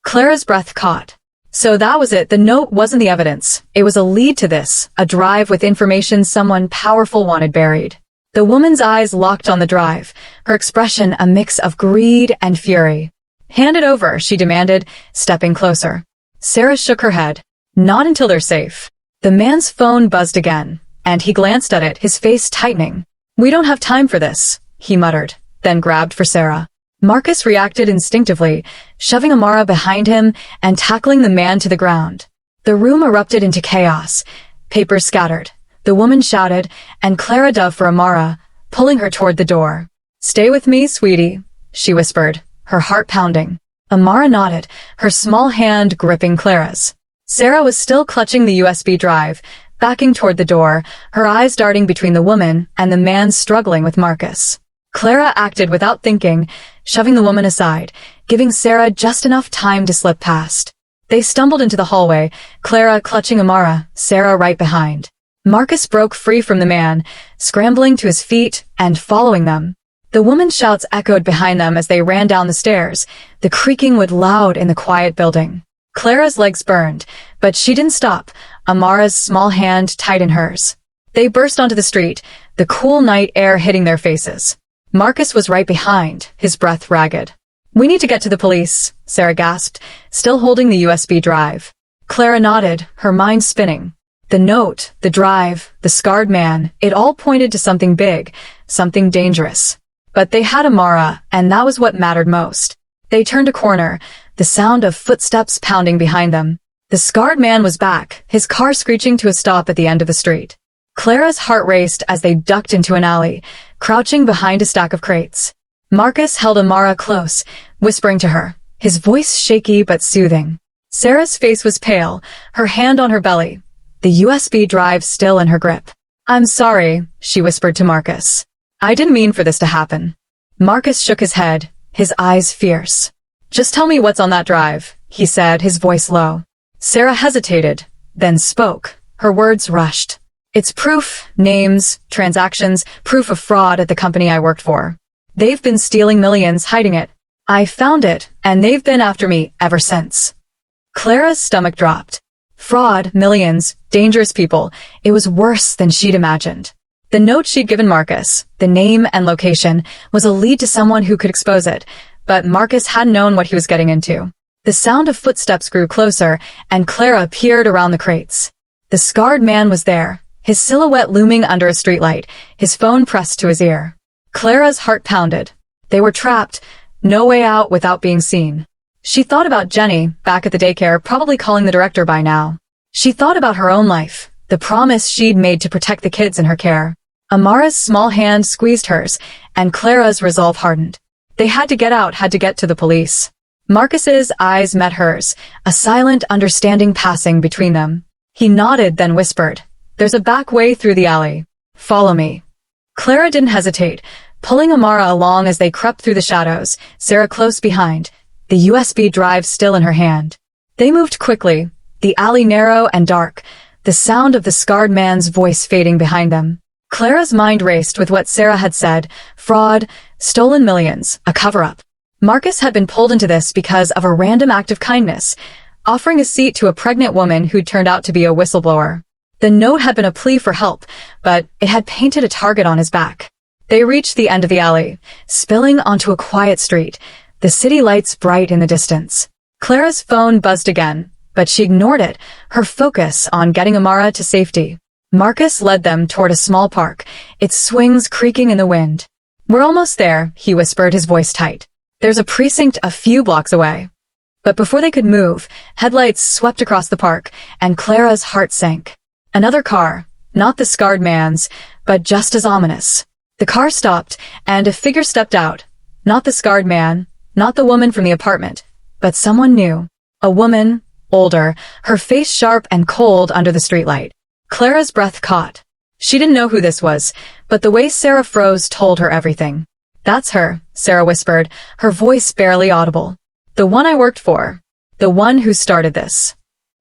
Clara's breath caught. So that was it. The note wasn't the evidence. It was a lead to this, a drive with information someone powerful wanted buried. The woman's eyes locked on the drive, her expression a mix of greed and fury. "Hand it over," she demanded, stepping closer. Sarah shook her head. "Not until they're safe." The man's phone buzzed again, and he glanced at it, his face tightening. "We don't have time for this," he muttered, then grabbed for Sarah. Marcus reacted instinctively, shoving Amara behind him and tackling the man to the ground. The room erupted into chaos. Papers scattered. The woman shouted, and Clara dove for Amara, pulling her toward the door. "Stay with me, sweetie," she whispered, her heart pounding. Amara nodded, her small hand gripping Clara's. Sarah was still clutching the USB drive, backing toward the door, her eyes darting between the woman and the man struggling with Marcus. Clara acted without thinking, shoving the woman aside, giving Sarah just enough time to slip past. They stumbled into the hallway, Clara clutching Amara, Sarah right behind. Marcus broke free from the man, scrambling to his feet and following them. The woman's shouts echoed behind them as they ran down the stairs, the creaking was loud in the quiet building. Clara's legs burned, but she didn't stop, Amara's small hand tight in hers. They burst onto the street, the cool night air hitting their faces. Marcus was right behind, his breath ragged. "We need to get to the police," Sarah gasped, still holding the USB drive. Clara nodded, her mind spinning. The note, the drive, the scarred man, it all pointed to something big, something dangerous. But they had Amara, and that was what mattered most. They turned a corner, the sound of footsteps pounding behind them. The scarred man was back, his car screeching to a stop at the end of the street. Clara's heart raced as they ducked into an alley, crouching behind a stack of crates. Marcus held Amara close, whispering to her, his voice shaky but soothing. Sarah's face was pale, her hand on her belly, the USB drive still in her grip. "I'm sorry," she whispered to Marcus. "I didn't mean for this to happen." Marcus shook his head, his eyes fierce. "Just tell me what's on that drive," he said, his voice low. Sarah hesitated, then spoke, her words rushed. "It's proof, names, transactions, proof of fraud at the company I worked for. They've been stealing millions, hiding it. I found it, and they've been after me ever since. Clara's stomach dropped. Fraud, millions, dangerous people. It was worse than she'd imagined. The note she'd given Marcus, the name and location, was a lead to someone who could expose it, but Marcus hadn't known what he was getting into. The sound of footsteps grew closer, and Clara peered around the crates. The scarred man was there, his silhouette looming under a streetlight, his phone pressed to his ear. Clara's heart pounded. They were trapped, no way out without being seen. She thought about Jenny, back at the daycare, probably calling the director by now. She thought about her own life, the promise she'd made to protect the kids in her care. Amara's small hand squeezed hers, and Clara's resolve hardened. They had to get out, had to get to the police. Marcus's eyes met hers, a silent understanding passing between them. He nodded, then whispered, "There's a back way through the alley. Follow me." Clara didn't hesitate, pulling Amara along as they crept through the shadows, Sarah close behind, the USB drive still in her hand. They moved quickly, the alley narrow and dark, the sound of the scarred man's voice fading behind them. Clara's mind raced with what Sarah had said, fraud, stolen millions, a cover-up. Marcus had been pulled into this because of a random act of kindness, offering a seat to a pregnant woman who'd turned out to be a whistleblower. The note had been a plea for help, but it had painted a target on his back. They reached the end of the alley, spilling onto a quiet street, the city lights bright in the distance. Clara's phone buzzed again, but she ignored it, her focus on getting Amara to safety. Marcus led them toward a small park, its swings creaking in the wind. "We're almost there," he whispered, his voice tight. "There's a precinct a few blocks away." But before they could move, headlights swept across the park, and Clara's heart sank. Another car, not the scarred man's, but just as ominous. The car stopped, and a figure stepped out. Not the scarred man, not the woman from the apartment, but someone new. A woman, older, her face sharp and cold under the streetlight. Clara's breath caught. She didn't know who this was, but the way Sarah froze told her everything. "That's her," Sarah whispered, her voice barely audible. "The one I worked for. The one who started this."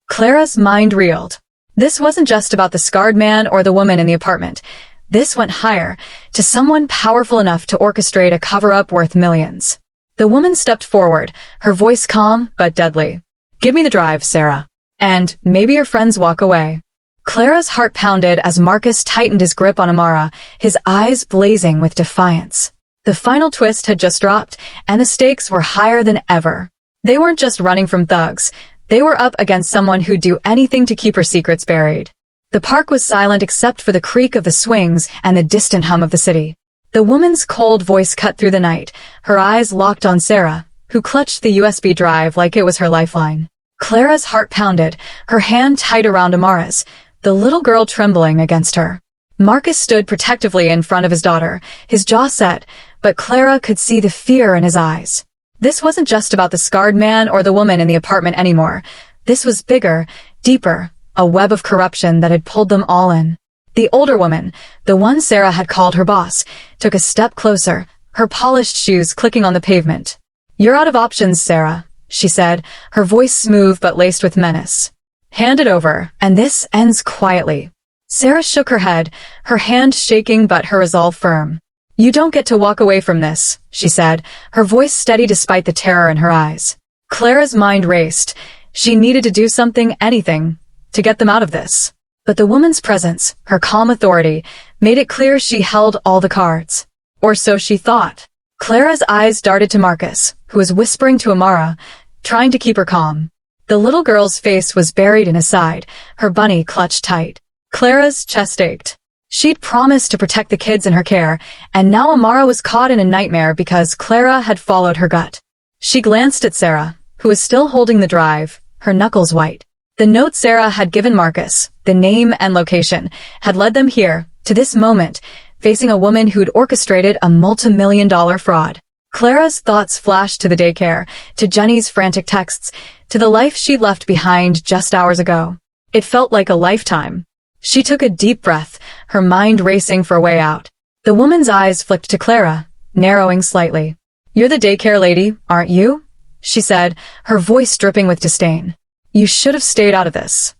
Clara's mind reeled. This wasn't just about the scarred man or the woman in the apartment. This went higher, to someone powerful enough to orchestrate a cover-up worth millions. The woman stepped forward, her voice calm but deadly. "Give me the drive, Sarah. And maybe your friends walk away." Clara's heart pounded as Marcus tightened his grip on Amara, his eyes blazing with defiance. The final twist had just dropped, and the stakes were higher than ever. They weren't just running from thugs. They were up against someone who'd do anything to keep her secrets buried. The park was silent except for the creak of the swings and the distant hum of the city. The woman's cold voice cut through the night, her eyes locked on Sarah, who clutched the USB drive like it was her lifeline. Clara's heart pounded, her hand tight around Amara's, the little girl trembling against her. Marcus stood protectively in front of his daughter, his jaw set, but Clara could see the fear in his eyes. This wasn't just about the scarred man or the woman in the apartment anymore. This was bigger, deeper, a web of corruption that had pulled them all in. The older woman, the one Sarah had called her boss, took a step closer, her polished shoes clicking on the pavement. "You're out of options, Sarah," she said, her voice smooth but laced with menace. "Hand it over, and this ends quietly." Sarah shook her head, her hand shaking but her resolve firm. "You don't get to walk away from this," she said, her voice steady despite the terror in her eyes. Clara's mind raced. She needed to do something, anything, to get them out of this. But the woman's presence, her calm authority, made it clear she held all the cards. Or so she thought. Clara's eyes darted to Marcus, who was whispering to Amara, trying to keep her calm. The little girl's face was buried in his side, her bunny clutched tight. Clara's chest ached. She'd promised to protect the kids in her care, and now Amara was caught in a nightmare because Clara had followed her gut. She glanced at Sarah, who was still holding the drive, her knuckles white. The note Sarah had given Marcus, the name and location, had led them here, to this moment, facing a woman who'd orchestrated a multi-million-dollar fraud. Clara's thoughts flashed to the daycare, to Jenny's frantic texts, to the life she'd left behind just hours ago. It felt like a lifetime. She took a deep breath, her mind racing for a way out. The woman's eyes flicked to Clara, narrowing slightly. "You're the daycare lady, aren't you?" she said, her voice dripping with disdain. "You should have stayed out of this."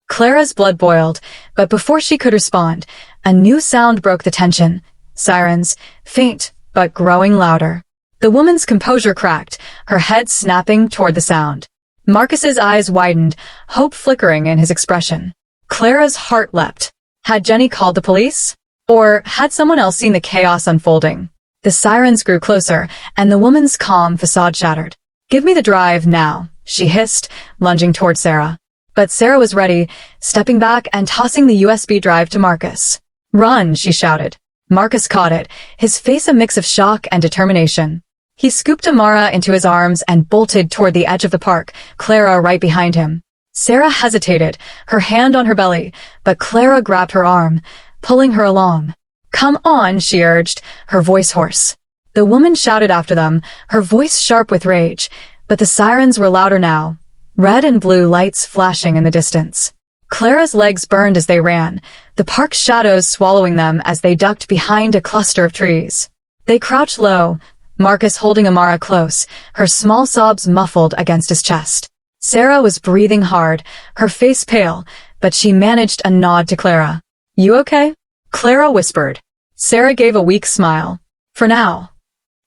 Clara's blood boiled, but before she could respond, a new sound broke the tension. Sirens, faint, but growing louder. The woman's composure cracked, her head snapping toward the sound. Marcus's eyes widened, hope flickering in his expression. Clara's heart leapt. Had Jenny called the police? Or had someone else seen the chaos unfolding? The sirens grew closer, and the woman's calm facade shattered. "Give me the drive now," she hissed, lunging toward Sarah. But Sarah was ready, stepping back and tossing the USB drive to Marcus. "Run," she shouted. Marcus caught it, his face a mix of shock and determination. He scooped Amara into his arms and bolted toward the edge of the park, Clara right behind him. Sarah hesitated, her hand on her belly, but Clara grabbed her arm, pulling her along. "Come on," she urged, her voice hoarse. The woman shouted after them, her voice sharp with rage, but the sirens were louder now, red and blue lights flashing in the distance. Clara's legs burned as they ran, the park's shadows swallowing them as they ducked behind a cluster of trees. They crouched low, Marcus holding Amara close, her small sobs muffled against his chest. Sarah was breathing hard, her face pale, but she managed a nod to Clara. "You okay?" Clara whispered. Sarah gave a weak smile. "For now."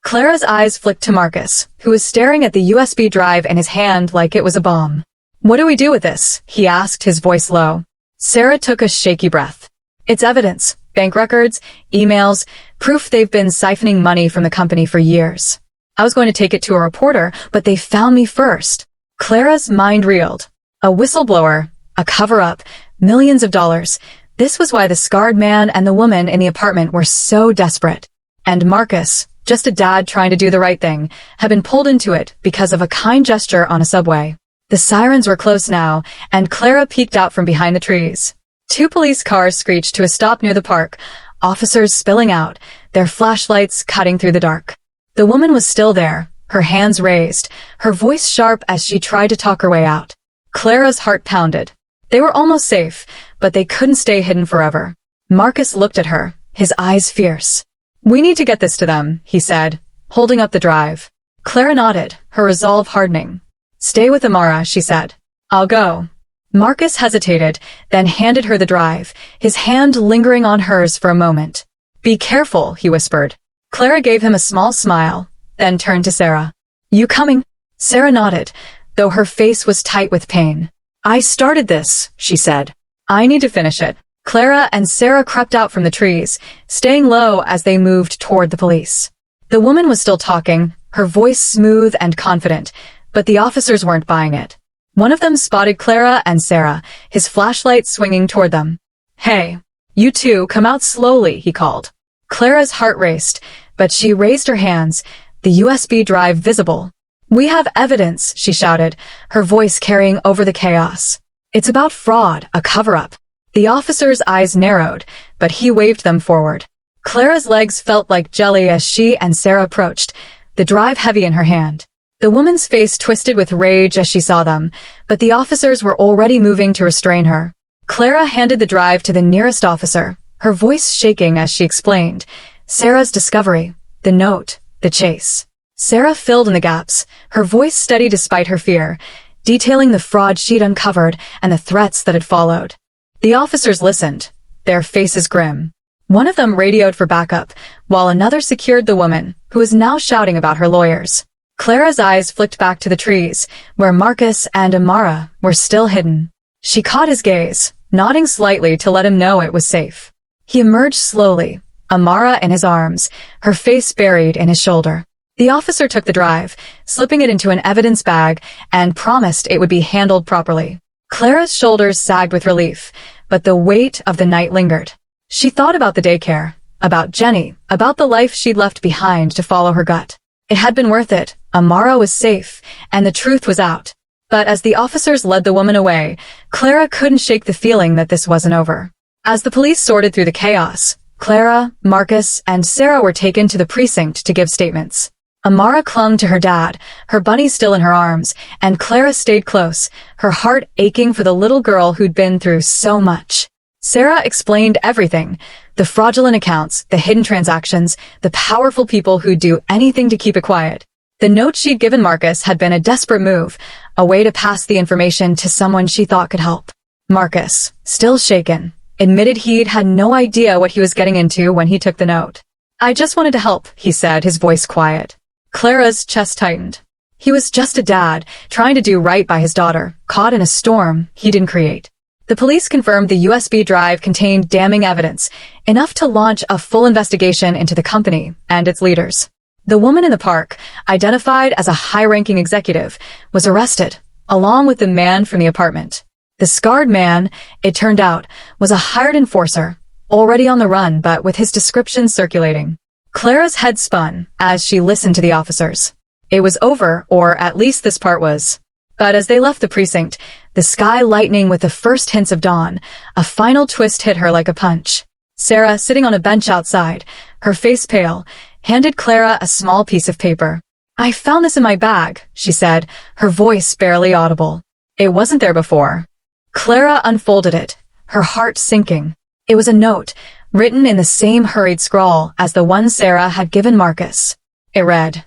Clara's eyes flicked to Marcus, who was staring at the USB drive in his hand like it was a bomb. "What do we do with this?" he asked, his voice low. Sarah took a shaky breath. "It's evidence. Bank records, emails, proof they've been siphoning money from the company for years. I was going to take it to a reporter, but they found me first." Clara's mind reeled. A whistleblower, a cover-up, millions of dollars. This was why the scarred man and the woman in the apartment were so desperate. And Marcus, just a dad trying to do the right thing, had been pulled into it because of a kind gesture on a subway. The sirens were close now, and Clara peeked out from behind the trees. 2 police cars screeched to a stop near the park, officers spilling out, their flashlights cutting through the dark. The woman was still there, her hands raised, her voice sharp as she tried to talk her way out. Clara's heart pounded. They were almost safe, but they couldn't stay hidden forever. Marcus looked at her, his eyes fierce. "We need to get this to them," he said, holding up the drive. Clara nodded, her resolve hardening. "Stay with Amara," she said. "I'll go." Marcus hesitated, then handed her the drive, his hand lingering on hers for a moment. "Be careful," he whispered. Clara gave him a small smile, then turned to Sarah. "You coming?" Sarah nodded, though her face was tight with pain. "I started this," she said. "I need to finish it." Clara and Sarah crept out from the trees, staying low as they moved toward the police. The woman was still talking, her voice smooth and confident, but the officers weren't buying it. One of them spotted Clara and Sarah, his flashlight swinging toward them. "Hey, you two, come out slowly," he called. Clara's heart raced, but she raised her hands, the USB drive visible. "We have evidence," she shouted, her voice carrying over the chaos. "It's about fraud, a cover-up." The officer's eyes narrowed, but he waved them forward. Clara's legs felt like jelly as she and Sarah approached, the drive heavy in her hand. The woman's face twisted with rage as she saw them, but the officers were already moving to restrain her. Clara handed the drive to the nearest officer, her voice shaking as she explained. Sarah's discovery, the note, the chase. Sarah filled in the gaps, her voice steady despite her fear, detailing the fraud she'd uncovered and the threats that had followed. The officers listened, their faces grim. One of them radioed for backup, while another secured the woman, who was now shouting about her lawyers. Clara's eyes flicked back to the trees, where Marcus and Amara were still hidden. She caught his gaze, nodding slightly to let him know it was safe. He emerged slowly, Amara in his arms, her face buried in his shoulder. The officer took the drive, slipping it into an evidence bag, and promised it would be handled properly. Clara's shoulders sagged with relief, but the weight of the night lingered. She thought about the daycare, about Jenny, about the life she'd left behind to follow her gut. It had been worth it. Amara was safe, and the truth was out. But as the officers led the woman away, Clara couldn't shake the feeling that this wasn't over. As the police sorted through the chaos, Clara, Marcus, and Sarah were taken to the precinct to give statements. Amara clung to her dad, her bunny still in her arms, and Clara stayed close, her heart aching for the little girl who'd been through so much. Sarah explained everything, the fraudulent accounts, the hidden transactions, the powerful people who'd do anything to keep it quiet. The note she'd given Marcus had been a desperate move, a way to pass the information to someone she thought could help. Marcus, still shaken, admitted he'd had no idea what he was getting into when he took the note. "I just wanted to help," he said, his voice quiet. Clara's chest tightened. He was just a dad, trying to do right by his daughter, caught in a storm he didn't create. The police confirmed the USB drive contained damning evidence, enough to launch a full investigation into the company and its leaders. The woman in the park, identified as a high-ranking executive, was arrested, along with the man from the apartment. The scarred man, it turned out, was a hired enforcer, already on the run but with his description circulating. Clara's head spun as she listened to the officers. It was over, or at least this part was. But as they left the precinct, the sky lightening with the first hints of dawn, a final twist hit her like a punch. Sarah, sitting on a bench outside, her face pale, handed Clara a small piece of paper. "I found this in my bag," she said, her voice barely audible. "It wasn't there before." Clara unfolded it, her heart sinking. It was a note, written in the same hurried scrawl as the one Sarah had given Marcus. It read,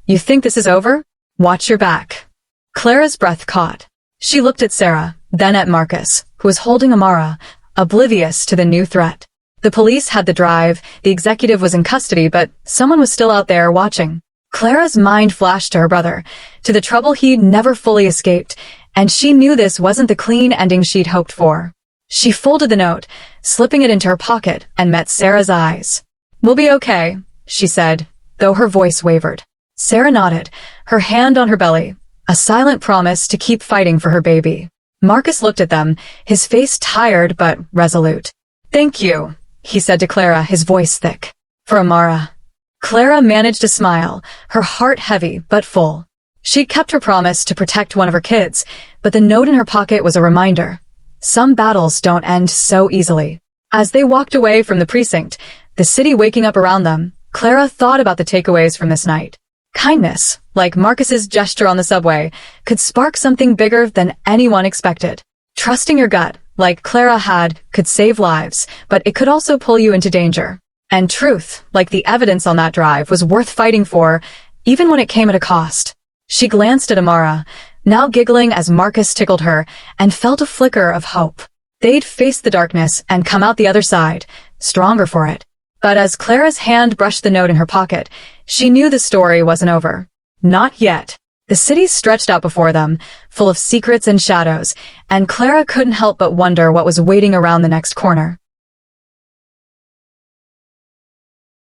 "You think this is over? Watch your back." Clara's breath caught. She looked at Sarah, then at Marcus, who was holding Amara, oblivious to the new threat. The police had the drive, the executive was in custody, but someone was still out there watching. Clara's mind flashed to her brother, to the trouble he'd never fully escaped, and she knew this wasn't the clean ending she'd hoped for. She folded the note, slipping it into her pocket, and met Sarah's eyes. "We'll be okay," she said, though her voice wavered. Sarah nodded, her hand on her belly, a silent promise to keep fighting for her baby. Marcus looked at them, his face tired but resolute. "Thank you," he said to Clara, his voice thick. "For Amara." Clara managed a smile, her heart heavy but full. She'd kept her promise to protect one of her kids, but the note in her pocket was a reminder. Some battles don't end so easily. As they walked away from the precinct, the city waking up around them, Clara thought about the takeaways from this night. Kindness, like Marcus's gesture on the subway, could spark something bigger than anyone expected. Trusting your gut, like Clara had, could save lives, but it could also pull you into danger. And truth, like the evidence on that drive, was worth fighting for, even when it came at a cost. She glanced at Amara, now giggling as Marcus tickled her, and felt a flicker of hope. They'd face the darkness and come out the other side, stronger for it. But as Clara's hand brushed the note in her pocket, she knew the story wasn't over. Not yet. The city stretched out before them, full of secrets and shadows, and Clara couldn't help but wonder what was waiting around the next corner.